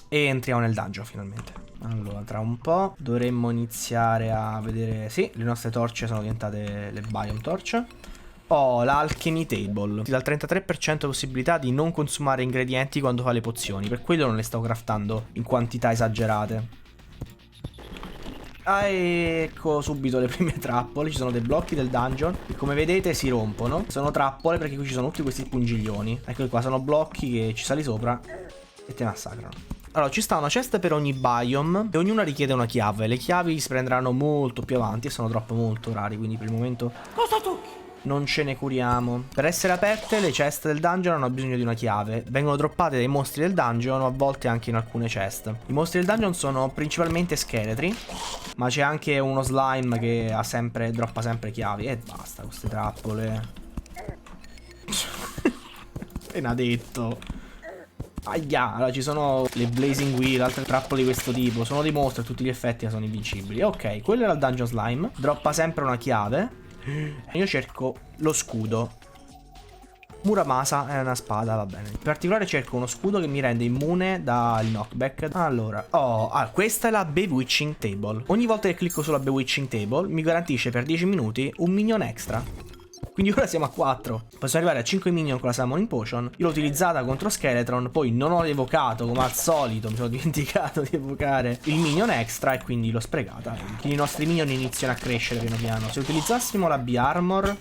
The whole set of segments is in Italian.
E entriamo nel dungeon finalmente. Allora, tra un po' dovremmo iniziare a vedere. Sì, le nostre torce sono diventate le biome torch. Oh, l'alchemy table. Ti dà il 33% possibilità di non consumare ingredienti quando fa le pozioni. Per quello non le sto craftando in quantità esagerate. Ah, ecco subito le prime trappole. Ci sono dei blocchi del dungeon che, come vedete, si rompono. Sono trappole perché qui ci sono tutti questi pungiglioni. Eccoli qua, sono blocchi che ci sali sopra e ti massacrano. Allora, ci sta una cesta per ogni biome e ognuna richiede una chiave. Le chiavi si prenderanno molto più avanti e sono troppo molto rari, quindi per il momento non ce ne curiamo. Per essere aperte, le ceste del dungeon hanno bisogno di una chiave. Vengono droppate dai mostri del dungeon o a volte anche in alcune ceste. I mostri del dungeon sono principalmente scheletri, ma c'è anche uno slime che droppa sempre chiavi. E basta, queste trappole. Appena detto. Aia, allora ci sono le blazing wheel, altre trappole di questo tipo. Sono dei mostri a tutti gli effetti che sono invincibili. Ok, quello era il dungeon slime. Droppa sempre una chiave. Io cerco lo scudo. Muramasa è una spada, va bene. In particolare cerco uno scudo che mi rende immune dal knockback. Allora, questa è la Bewitching Table. Ogni volta che clicco sulla Bewitching Table mi garantisce per 10 minuti un minion extra. Quindi ora siamo a 4. Possiamo arrivare a 5 minion con la Summoning Potion. Io l'ho utilizzata contro Skeletron. Poi non ho evocato, come al solito. Mi sono dimenticato di evocare il minion extra e quindi l'ho sprecata. Quindi i nostri minion iniziano a crescere piano piano. Se utilizzassimo la B-Armor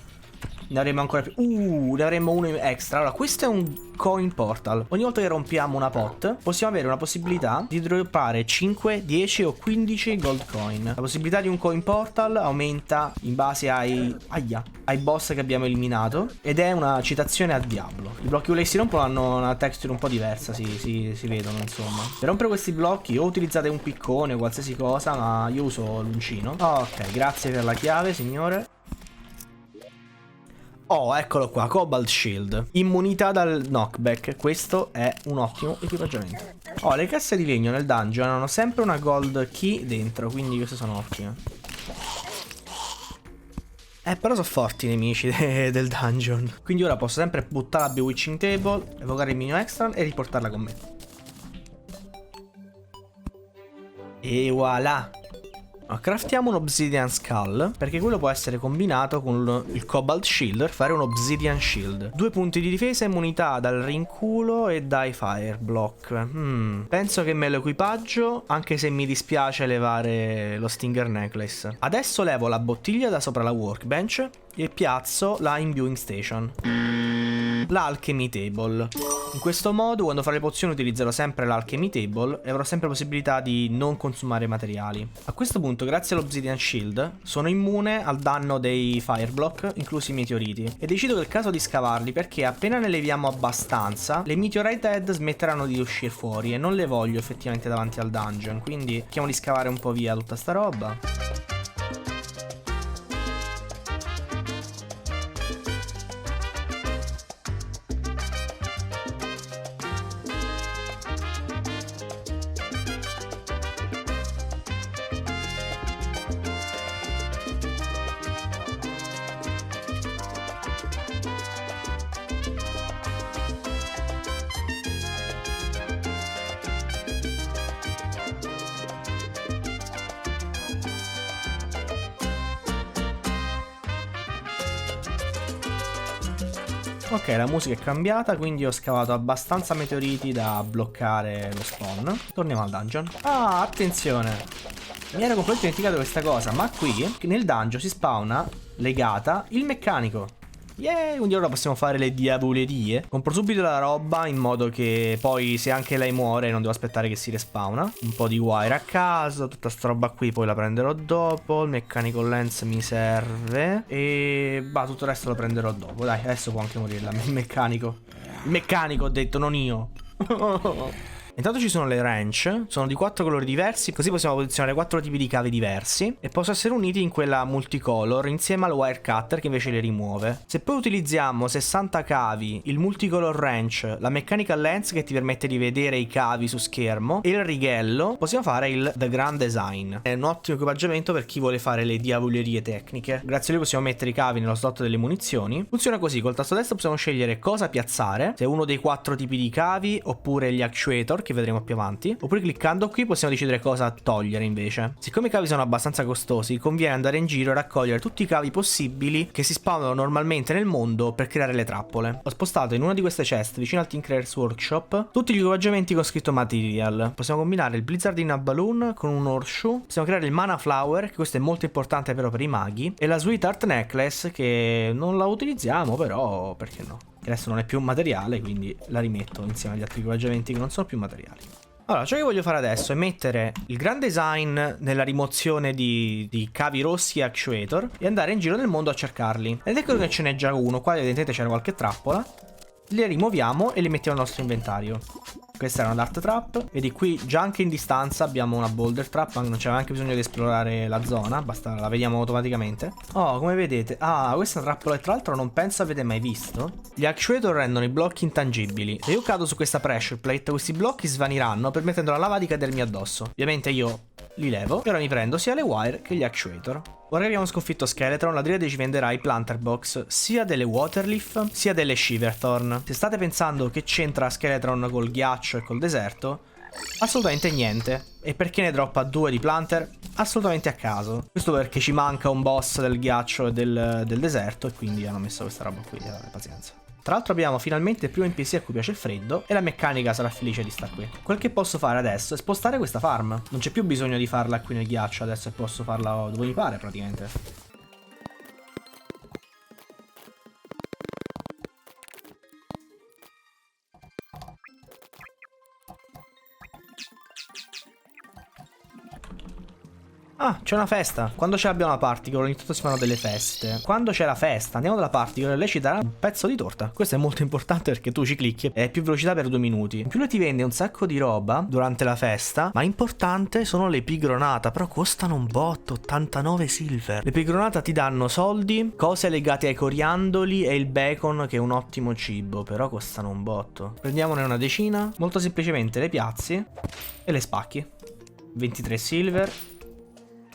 ne avremmo ancora più. Ne avremmo uno extra. Allora, questo è un coin portal. Ogni volta che rompiamo una pot possiamo avere una possibilità di droppare 5, 10 o 15 gold coin. La possibilità di un coin portal aumenta in base ai boss che abbiamo eliminato. Ed è una citazione a Diablo. I blocchi che si rompono hanno una texture un po' diversa. Si vedono, insomma. Per rompere questi blocchi o utilizzate un piccone o qualsiasi cosa, ma io uso l'uncino. Ok, grazie per la chiave, signore. Oh, eccolo qua, Cobalt Shield. Immunità dal knockback. Questo è un ottimo equipaggiamento. Oh, le casse di legno nel dungeon hanno sempre una gold key dentro, quindi queste sono ottime. Però sono forti i nemici del dungeon. Quindi ora posso sempre buttare la Bewitching Table, evocare il minion extra e riportarla con me. E voilà. Craftiamo un Obsidian Skull, perché quello può essere combinato con il Cobalt Shield per fare un Obsidian Shield. 2 punti di difesa, immunità dal rinculo e dai Fire Block. Penso che me lo equipaggio, anche se mi dispiace levare lo Stinger Necklace. Adesso levo la bottiglia da sopra la workbench e piazzo la Imbuing Station. L'Alchemy Table. In questo modo, quando farò le pozioni, utilizzerò sempre l'Alchemy Table e avrò sempre possibilità di non consumare materiali. A questo punto, grazie all'Obsidian Shield, sono immune al danno dei Fireblock, inclusi i meteoriti. E decido che è il caso di scavarli, perché appena ne leviamo abbastanza, le Meteorite Head smetteranno di uscire fuori e non le voglio effettivamente davanti al dungeon. Quindi cerchiamo di scavare un po' via tutta sta roba. Ok, la musica è cambiata, quindi ho scavato abbastanza meteoriti da bloccare lo spawn. Torniamo al dungeon. Ah, attenzione! Mi ero completamente dimenticato questa cosa, ma qui nel dungeon si spawna legata il meccanico. Yeah, quindi ora possiamo fare le diavolerie. Compro subito la roba in modo che poi se anche lei muore non devo aspettare che si respawna. Un po' di wire a caso, tutta sta roba qui poi la prenderò dopo. Il mechanical lens mi serve e tutto il resto lo prenderò dopo. Dai, adesso può anche morire il meccanico. Il meccanico ho detto, non io. Intanto ci sono le wrench, sono di 4 colori diversi, così possiamo posizionare 4 tipi di cavi diversi e possono essere uniti in quella multicolor insieme al wire cutter che invece le rimuove. Se poi utilizziamo 60 cavi, il multicolor wrench, la mechanical lens che ti permette di vedere i cavi su schermo e il righello, possiamo fare il The Grand Design. È un ottimo equipaggiamento per chi vuole fare le diavolerie tecniche. Grazie a lui possiamo mettere i cavi nello slot delle munizioni. Funziona così, col tasto destro possiamo scegliere cosa piazzare, se è uno dei 4 tipi di cavi oppure gli actuator che vedremo più avanti, oppure cliccando qui possiamo decidere cosa togliere invece. Siccome i cavi sono abbastanza costosi, conviene andare in giro e raccogliere tutti i cavi possibili che si spawnano normalmente nel mondo per creare le trappole. Ho spostato in una di queste chest vicino al Tinkerer's Workshop tutti gli equipaggiamenti con scritto Material. Possiamo combinare il Blizzardina Balloon con un Horseshoe, possiamo creare il Mana Flower, che questo è molto importante però per i maghi, e la Sweetheart Necklace, che non la utilizziamo però perché no? Adesso non è più un materiale, quindi la rimetto insieme agli altri equipaggiamenti che non sono più materiali. Allora, ciò che voglio fare adesso è mettere il Grand Design nella rimozione di cavi rossi e actuator e andare in giro nel mondo a cercarli. Ed ecco che ce n'è già uno, qua evidentemente c'era qualche trappola. Le rimuoviamo e le mettiamo nel nostro inventario. Questa era una Dart Trap. Vedi qui già anche in distanza abbiamo una Boulder Trap, ma non c'è neanche bisogno di esplorare la zona, basta la vediamo automaticamente. Oh, come vedete, questa trappola tra l'altro non penso avete mai visto. Gli actuator rendono i blocchi intangibili. Se io cado su questa pressure plate, questi blocchi svaniranno permettendo alla lava di cadermi addosso. Ovviamente io li levo e ora mi prendo sia le wire che gli actuator. Ora che abbiamo sconfitto Skeletron, la Dryad ci venderà i planter box sia delle Waterleaf sia delle Shiverthorn. Se state pensando che c'entra Skeletron col ghiaccio e col deserto, assolutamente niente. E perché ne droppa 2 di planter? Assolutamente a caso. Questo perché ci manca un boss del ghiaccio e del deserto e quindi hanno messo questa roba qui, pazienza. Tra l'altro abbiamo finalmente il primo NPC a cui piace il freddo e la meccanica sarà felice di stare qui. Quel che posso fare adesso è spostare questa farm. Non c'è più bisogno di farla qui nel ghiaccio adesso e posso farla dove mi pare praticamente. Ah, c'è una festa. Quando ce l'abbiamo la particle, ogni tanto si fanno delle feste. Quando c'è la festa, andiamo dalla particle e lei ci darà un pezzo di torta. Questo è molto importante perché tu ci clicchi e hai più velocità per 2 minuti. In più lei ti vende un sacco di roba durante la festa, ma importante sono le pigronata, però costano un botto, 89 silver. Le pigronata ti danno soldi, cose legate ai coriandoli e il bacon che è un ottimo cibo, però costano un botto. Prendiamone una decina, molto semplicemente le piazzi e le spacchi. 23 silver.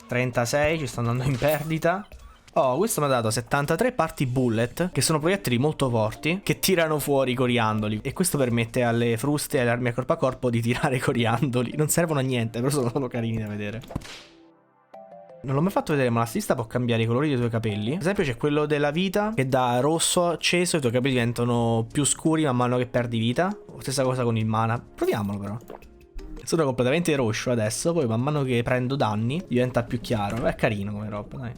36, ci sto andando in perdita. Oh, questo mi ha dato 73 parti bullet, che sono proiettili molto forti, che tirano fuori i coriandoli. E questo permette alle fruste e alle armi a corpo a corpo di tirare i coriandoli. Non servono a niente, però sono solo carini da vedere. Non l'ho mai fatto vedere, ma la stilista può cambiare i colori dei tuoi capelli. Ad esempio c'è quello della vita, che da rosso acceso i tuoi capelli diventano più scuri man mano che perdi vita. Stessa cosa con il mana. Proviamolo però. Sono completamente rosso adesso, poi man mano che prendo danni diventa più chiaro. È carino come roba, dai.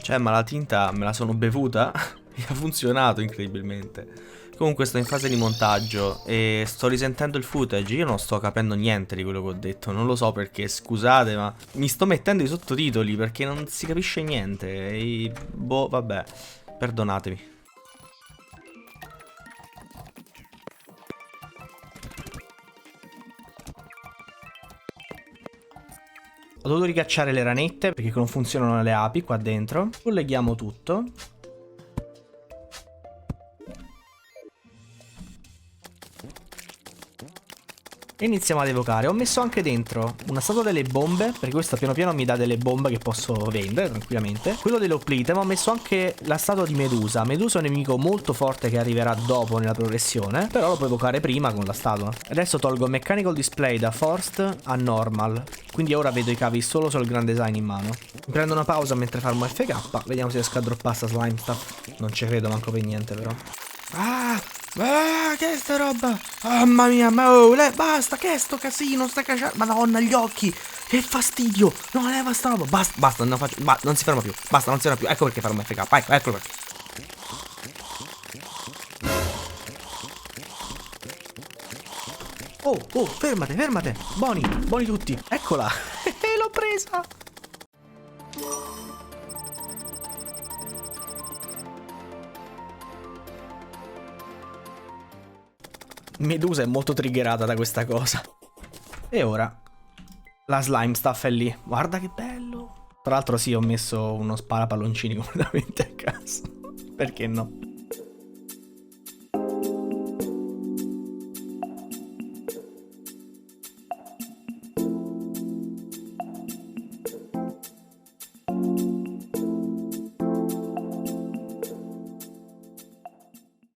Cioè, ma la tinta me la sono bevuta e ha funzionato incredibilmente. Comunque sto in fase di montaggio e sto risentendo il footage. Io non sto capendo niente di quello che ho detto. Non lo so perché, scusate, ma mi sto mettendo i sottotitoli perché non si capisce niente. E boh, vabbè, perdonatemi. Ho dovuto ricacciare le ranette perché non funzionano le api qua dentro. Colleghiamo tutto. E iniziamo ad evocare. Ho messo anche dentro una statua delle bombe, perché questo piano piano mi dà delle bombe che posso vendere tranquillamente. Quello dell'Hoplite, ma ho messo anche la statua di Medusa. Medusa è un nemico molto forte che arriverà dopo nella progressione, però lo puoi evocare prima con la statua. Adesso tolgo Mechanical Display da Forced a Normal, quindi ora vedo i cavi solo sul Grand Design in mano. Mi prendo una pausa mentre farmo FK. Vediamo se riesco a droppare sta slime stuff. Non ci credo manco per niente però. Che è sta roba? Mamma mia, ma basta, che è sto casino, sta cacciando. Madonna, gli occhi, che fastidio. No, leva sta roba, basta, non si ferma più. Basta, non si ferma più, ecco perché farmo FK, ecco perché. Oh, fermate, buoni tutti, eccola. L'ho presa. Medusa è molto triggerata da questa cosa. E ora la slime stuff è lì. Guarda che bello. Tra l'altro sì, ho messo uno spara palloncini completamente a caso. Perché no?